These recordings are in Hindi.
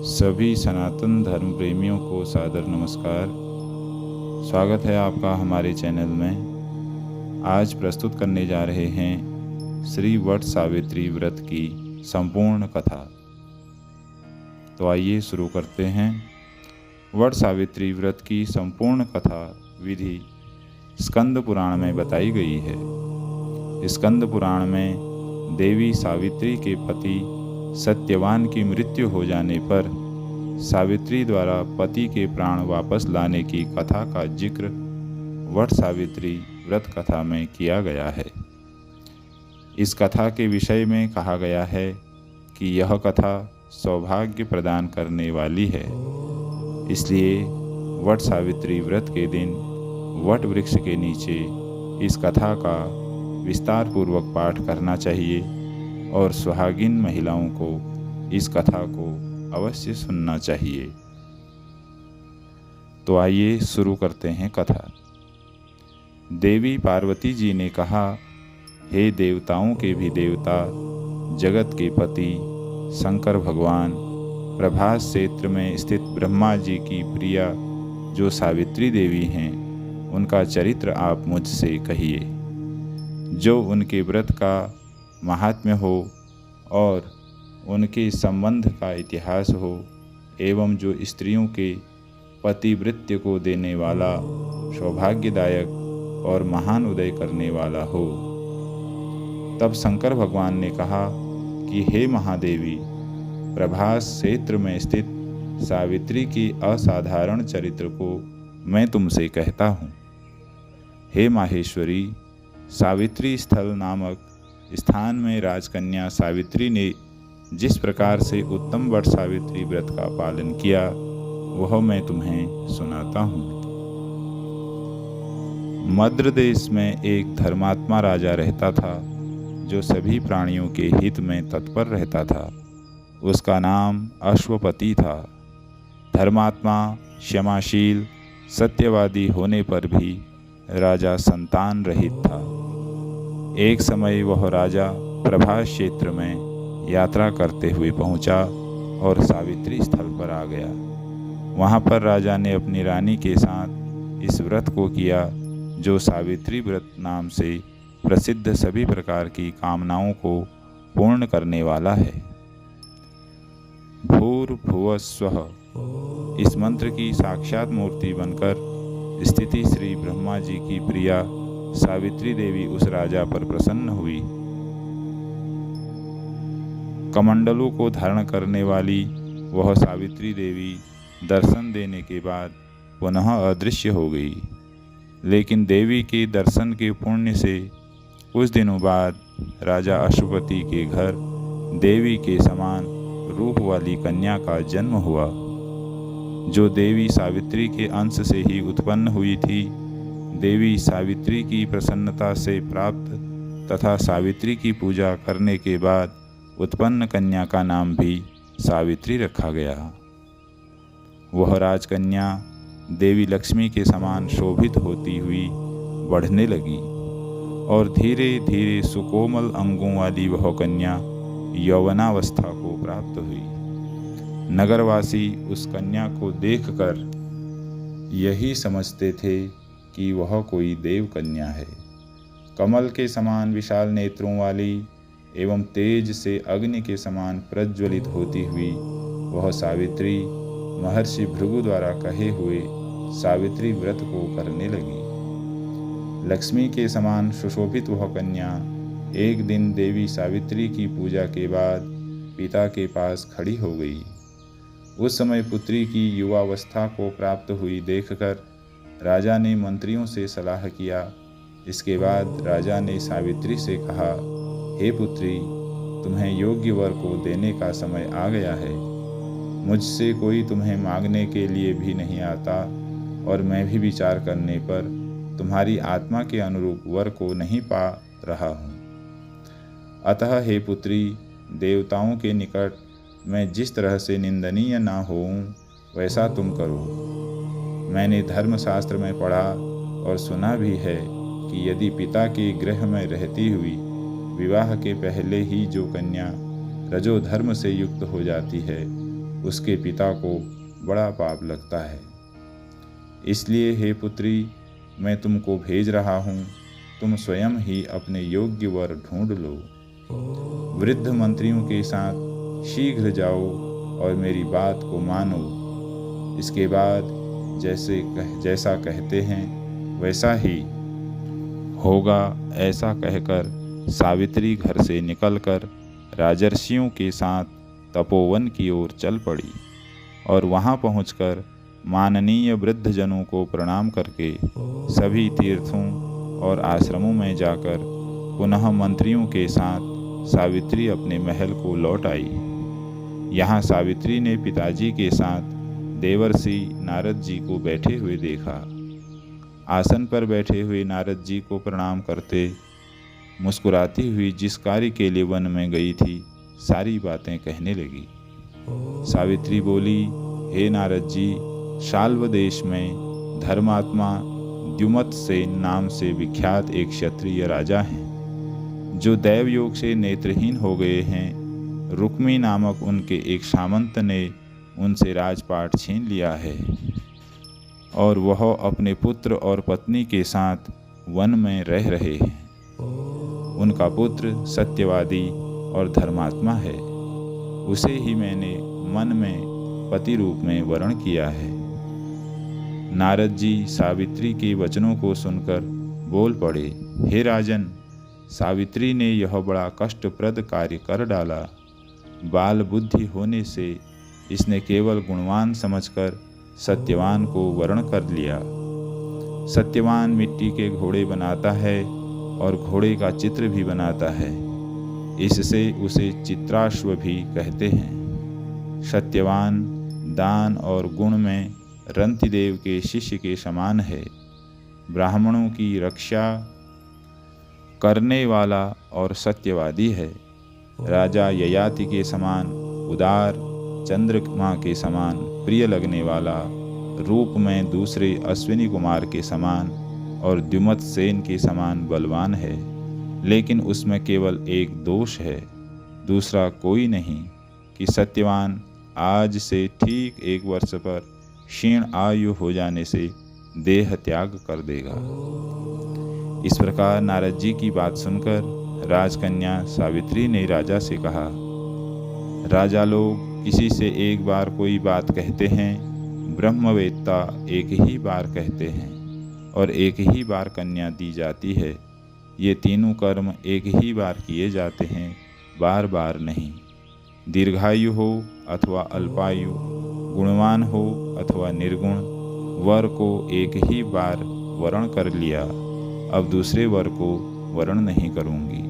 सभी सनातन धर्म प्रेमियों को सादर नमस्कार। स्वागत है आपका हमारे चैनल में। आज प्रस्तुत करने जा रहे हैं श्री वट सावित्री व्रत की संपूर्ण कथा। तो आइए शुरू करते हैं। वट सावित्री व्रत की संपूर्ण कथा विधि स्कंद पुराण में बताई गई है। स्कंद पुराण में देवी सावित्री के पति सत्यवान की मृत्यु हो जाने पर सावित्री द्वारा पति के प्राण वापस लाने की कथा का जिक्र वट सावित्री व्रत कथा में किया गया है। इस कथा के विषय में कहा गया है कि यह कथा सौभाग्य प्रदान करने वाली है, इसलिए वट सावित्री व्रत के दिन वट वृक्ष के नीचे इस कथा का विस्तार पूर्वक पाठ करना चाहिए और सुहागिन महिलाओं को इस कथा को अवश्य सुनना चाहिए। तो आइए शुरू करते हैं कथा। देवी पार्वती जी ने कहा, हे देवताओं के भी देवता, जगत के पति शंकर भगवान, प्रभास क्षेत्र में स्थित ब्रह्मा जी की प्रिया जो सावित्री देवी हैं, उनका चरित्र आप मुझसे कहिए। जो उनके व्रत का महात्म्य हो और उनके संबंध का इतिहास हो एवं जो स्त्रियों के पतिव्रत्य को देने वाला, सौभाग्यदायक और महान उदय करने वाला हो। तब शंकर भगवान ने कहा कि हे महादेवी, प्रभास क्षेत्र में स्थित सावित्री की असाधारण चरित्र को मैं तुमसे कहता हूँ। हे माहेश्वरी, सावित्री स्थल नामक स्थान में राजकन्या सावित्री ने जिस प्रकार से उत्तम वट सावित्री व्रत का पालन किया, वह मैं तुम्हें सुनाता हूँ। मद्र देश में एक धर्मात्मा राजा रहता था, जो सभी प्राणियों के हित में तत्पर रहता था। उसका नाम अश्वपति था। धर्मात्मा, क्षमाशील, सत्यवादी होने पर भी राजा संतान रहित था। एक समय वह राजा प्रभास क्षेत्र में यात्रा करते हुए पहुंचा और सावित्री स्थल पर आ गया। वहां पर राजा ने अपनी रानी के साथ इस व्रत को किया, जो सावित्री व्रत नाम से प्रसिद्ध सभी प्रकार की कामनाओं को पूर्ण करने वाला है। भूर्भुवस्वः इस मंत्र की साक्षात मूर्ति बनकर स्थिति श्री ब्रह्मा जी की प्रिया सावित्री देवी उस राजा पर प्रसन्न हुई। कमंडलों को धारण करने वाली वह सावित्री देवी दर्शन देने के बाद पुनः अदृश्य हो गई। लेकिन देवी के दर्शन के पुण्य से कुछ दिनों बाद राजा अश्वपति के घर देवी के समान रूप वाली कन्या का जन्म हुआ, जो देवी सावित्री के अंश से ही उत्पन्न हुई थी। देवी सावित्री की प्रसन्नता से प्राप्त तथा सावित्री की पूजा करने के बाद उत्पन्न कन्या का नाम भी सावित्री रखा गया। वह राजकन्या देवी लक्ष्मी के समान शोभित होती हुई बढ़ने लगी और धीरे धीरे सुकोमल अंगों वाली वह कन्या यौवनावस्था को प्राप्त हुई। नगरवासी उस कन्या को देखकर यही समझते थे कि वह कोई देव कन्या है। कमल के समान विशाल नेत्रों वाली एवं तेज से अग्नि के समान प्रज्वलित होती हुई वह सावित्री महर्षि भृगु द्वारा कहे हुए सावित्री व्रत को करने लगी। लक्ष्मी के समान सुशोभित वह कन्या एक दिन देवी सावित्री की पूजा के बाद पिता के पास खड़ी हो गई। उस समय पुत्री की युवावस्था को प्राप्त हुई देखकर राजा ने मंत्रियों से सलाह किया। इसके बाद राजा ने सावित्री से कहा, हे पुत्री, तुम्हें योग्य वर को देने का समय आ गया है। मुझसे कोई तुम्हें मांगने के लिए भी नहीं आता और मैं भी विचार करने पर तुम्हारी आत्मा के अनुरूप वर को नहीं पा रहा हूँ। अतः हे पुत्री, देवताओं के निकट मैं जिस तरह से निंदनीय ना होऊं, वैसा तुम करो। मैंने धर्मशास्त्र में पढ़ा और सुना भी है कि यदि पिता के गृह में रहती हुई विवाह के पहले ही जो कन्या रजोधर्म से युक्त हो जाती है, उसके पिता को बड़ा पाप लगता है। इसलिए हे पुत्री, मैं तुमको भेज रहा हूँ, तुम स्वयं ही अपने योग्य वर ढूंढ लो। वृद्ध मंत्रियों के साथ शीघ्र जाओ और मेरी बात को मानो। इसके बाद जैसा कहते हैं वैसा ही होगा। ऐसा कहकर सावित्री घर से निकलकर राजर्षियों के साथ तपोवन की ओर चल पड़ी और वहां पहुंचकर माननीय वृद्धजनों को प्रणाम करके सभी तीर्थों और आश्रमों में जाकर पुनः मंत्रियों के साथ सावित्री अपने महल को लौट आई। यहाँ सावित्री ने पिताजी के साथ देवर्षि नारद जी को बैठे हुए देखा। आसन पर बैठे हुए नारद जी को प्रणाम करते मुस्कुराती हुई जिस कार्य के लिए वन में गई थी सारी बातें कहने लगी। सावित्री बोली, हे नारद जी, शाल्व देश में धर्मात्मा द्युमत सेन नाम से विख्यात एक क्षत्रिय राजा हैं, जो दैव योग से नेत्रहीन हो गए हैं। रुक्मी नामक उनके एक सामंत ने उनसे राजपाट छीन लिया है और वह अपने पुत्र और पत्नी के साथ वन में रह रहे हैं। उनका पुत्र सत्यवादी और धर्मात्मा है, उसे ही मैंने मन में पति रूप में वरण किया है। नारद जी सावित्री के वचनों को सुनकर बोल पड़े, हे राजन, सावित्री ने यह बड़ा कष्टप्रद कार्य कर डाला। बाल बुद्धि होने से इसने केवल गुणवान समझकर सत्यवान को वरण कर लिया। सत्यवान मिट्टी के घोड़े बनाता है और घोड़े का चित्र भी बनाता है, इससे उसे चित्राश्व भी कहते हैं। सत्यवान दान और गुण में रंतिदेव के शिष्य के समान है। ब्राह्मणों की रक्षा करने वाला और सत्यवादी है। राजा ययाति के समान उदार, चंद्रमा के समान प्रिय लगने वाला, रूप में दूसरे अश्विनी कुमार के समान और द्युमत सेन के समान बलवान है। लेकिन उसमें केवल एक दोष है, दूसरा कोई नहीं, कि सत्यवान आज से ठीक 1 वर्ष पर क्षीण आयु हो जाने से देह त्याग कर देगा। इस प्रकार नारद जी की बात सुनकर राजकन्या सावित्री ने राजा से कहा, राजा लोग किसी से एक बार कोई बात कहते हैं, ब्रह्मवेत्ता एक ही बार कहते हैं और एक ही बार कन्या दी जाती है। ये तीनों कर्म एक ही बार किए जाते हैं, बार बार नहीं। दीर्घायु हो अथवा अल्पायु, गुणवान हो अथवा निर्गुण, वर को एक ही बार वरण कर लिया, अब दूसरे वर को वरण नहीं करूंगी।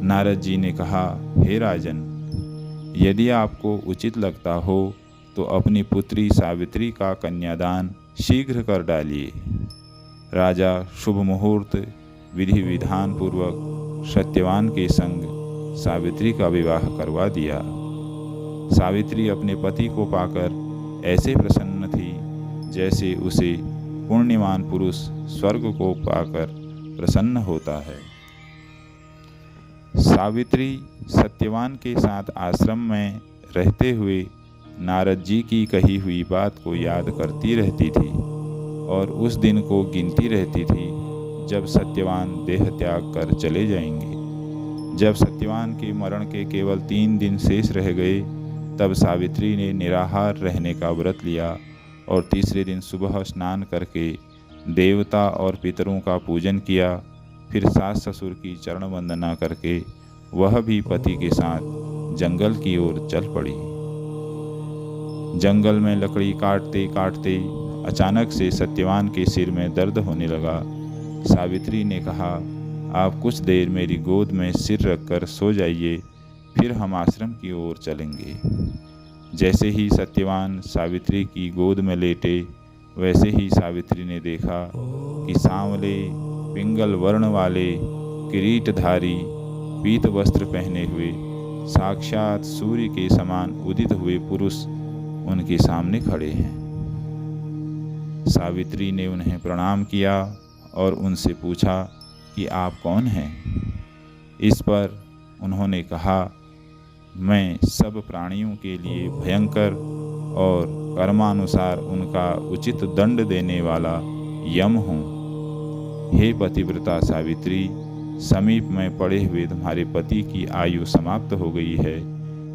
नारद जी ने कहा, हे राजन, यदि आपको उचित लगता हो तो अपनी पुत्री सावित्री का कन्यादान शीघ्र कर डालिए। राजा शुभ मुहूर्त विधि विधान पूर्वक सत्यवान के संग सावित्री का विवाह करवा दिया। सावित्री अपने पति को पाकर ऐसे प्रसन्न थी जैसे उसे पुण्यवान पुरुष स्वर्ग को पाकर प्रसन्न होता है। सावित्री सत्यवान के साथ आश्रम में रहते हुए नारद जी की कही हुई बात को याद करती रहती थी और उस दिन को गिनती रहती थी जब सत्यवान देह त्याग कर चले जाएंगे। जब सत्यवान के मरण के केवल 3 दिन शेष रह गए, तब सावित्री ने निराहार रहने का व्रत लिया और तीसरे दिन सुबह स्नान करके देवता और पितरों का पूजन किया। फिर सास ससुर की चरण वंदना करके वह भी पति के साथ जंगल की ओर चल पड़ी। जंगल में लकड़ी काटते काटते अचानक से सत्यवान के सिर में दर्द होने लगा। सावित्री ने कहा, आप कुछ देर मेरी गोद में सिर रखकर सो जाइए, फिर हम आश्रम की ओर चलेंगे। जैसे ही सत्यवान सावित्री की गोद में लेटे, वैसे ही सावित्री ने देखा कि सांवले पिंगल वर्ण वाले किरीटधारी पीत वस्त्र पहने हुए साक्षात सूर्य के समान उदित हुए पुरुष उनके सामने खड़े हैं। सावित्री ने उन्हें प्रणाम किया और उनसे पूछा कि आप कौन हैं। इस पर उन्होंने कहा, मैं सब प्राणियों के लिए भयंकर और कर्मानुसार उनका उचित दंड देने वाला यम हूँ। हे पतिव्रता सावित्री, समीप में पड़े हुए तुम्हारे पति की आयु समाप्त हो गई है,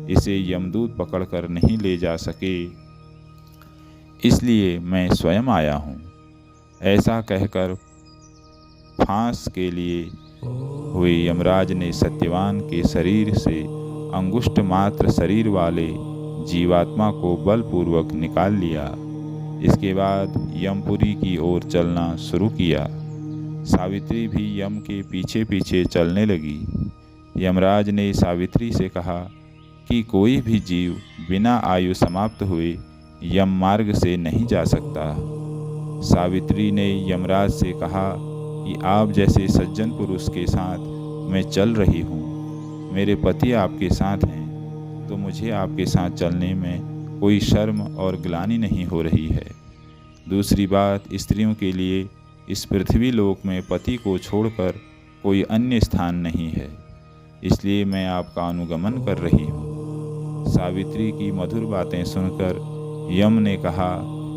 इसे यमदूत पकड़कर नहीं ले जा सके, इसलिए मैं स्वयं आया हूँ। ऐसा कहकर फांस के लिए हुए यमराज ने सत्यवान के शरीर से अंगुष्ठ मात्र शरीर वाले जीवात्मा को बलपूर्वक निकाल लिया। इसके बाद यमपुरी की ओर चलना शुरू किया। सावित्री भी यम के पीछे पीछे चलने लगी। यमराज ने सावित्री से कहा कि कोई भी जीव बिना आयु समाप्त हुए यम मार्ग से नहीं जा सकता। सावित्री ने यमराज से कहा कि आप जैसे सज्जन पुरुष के साथ मैं चल रही हूँ, मेरे पति आपके साथ हैं, तो मुझे आपके साथ चलने में कोई शर्म और ग्लानि नहीं हो रही है। दूसरी बात, स्त्रियों के लिए इस पृथ्वी लोक में पति को छोड़कर कोई अन्य स्थान नहीं है, इसलिए मैं आपका अनुगमन कर रही हूँ। सावित्री की मधुर बातें सुनकर यम ने कहा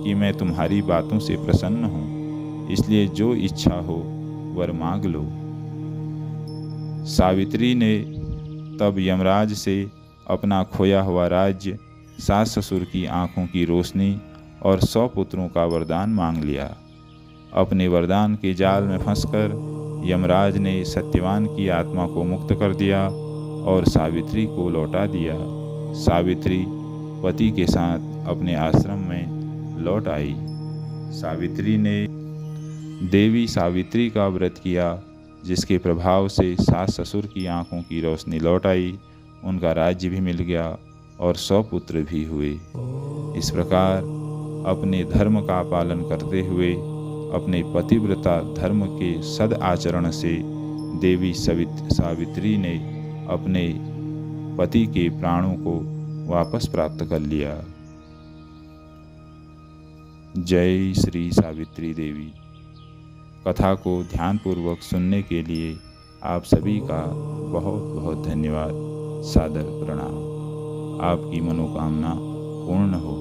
कि मैं तुम्हारी बातों से प्रसन्न हूँ, इसलिए जो इच्छा हो वर मांग लो। सावित्री ने तब यमराज से अपना खोया हुआ राज्य, सास ससुर की आंखों की रोशनी और 100 पुत्रों का वरदान मांग लिया। अपने वरदान के जाल में फंसकर यमराज ने सत्यवान की आत्मा को मुक्त कर दिया और सावित्री को लौटा दिया। सावित्री पति के साथ अपने आश्रम में लौट आई। सावित्री ने देवी सावित्री का व्रत किया, जिसके प्रभाव से सास ससुर की आंखों की रोशनी लौट आई, उनका राज्य भी मिल गया और 100 पुत्र भी हुए। इस प्रकार अपने धर्म का पालन करते हुए अपने पतिव्रता धर्म के सद आचरण से देवी सावित्री ने अपने पति के प्राणों को वापस प्राप्त कर लिया। जय श्री सावित्री देवी। कथा को ध्यानपूर्वक सुनने के लिए आप सभी का बहुत बहुत धन्यवाद। सादर प्रणाम। आपकी मनोकामना पूर्ण हो।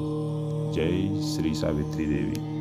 जय श्री सावित्री देवी।